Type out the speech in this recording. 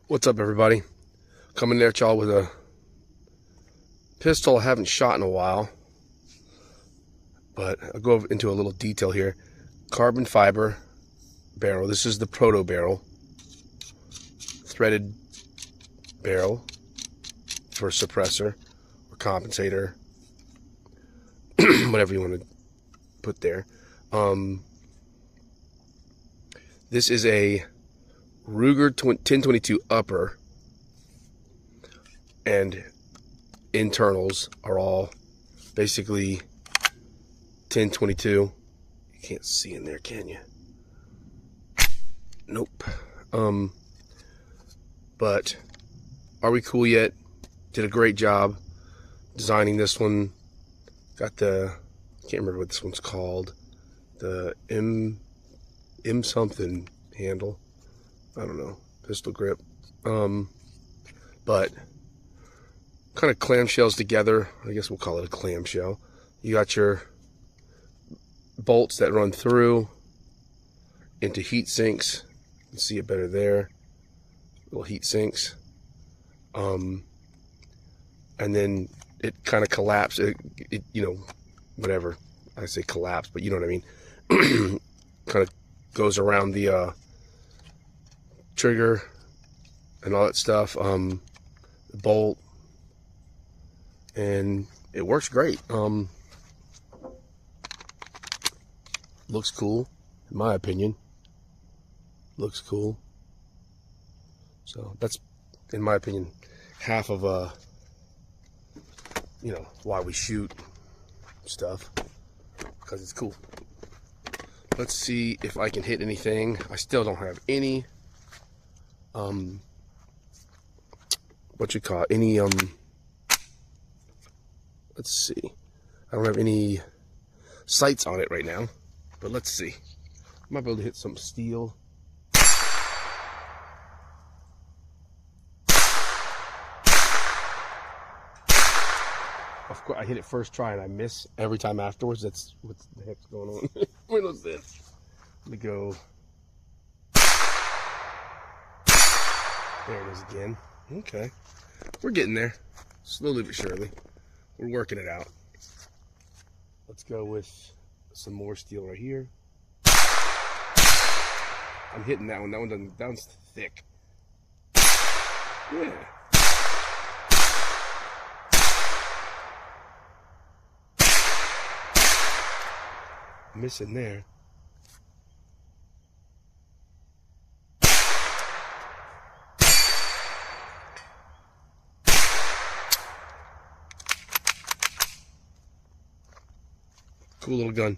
What's up, everybody? Coming at y'all with a pistol I haven't shot in a while, but I'll go into a little detail here. Carbon fiber barrel. This is the proto barrel. Threaded barrel for suppressor or compensator, whatever you want to put there. This is a Ruger 1022 upper, and internals are all basically 1022. You can't see in there, can you? Nope. But are we cool yet? Did a great job designing this one. Got the, I can't remember what this one's called, the M something handle. I don't know, pistol grip. But kind of clamshells together. I guess we'll call it a clamshell. You got your bolts that run through into heat sinks. You can see it better there. Little heat sinks. And then it kind of collapses. It, you know, whatever. I say collapse, but you know what I mean. Kind of goes around the trigger and all that stuff. The bolt. And it works great. Looks cool, in my opinion. Looks cool. So that's, in my opinion, half of you know, why we shoot stuff, because it's cool. Let's see if I can hit anything. I still don't have any what you call it, any let's see. I don't have any sights on it right now, but let's see. I might be able to hit some steel. Of course, I hit it first try and I miss every time afterwards. That's what the heck's going on. Where was this? Let me go. There it is again. Okay. We're getting there. Slowly but surely. We're working it out. Let's go with some more steel right here. I'm hitting that one. That one doesn't, that one's thick. Yeah. Missing there. Cool little gun.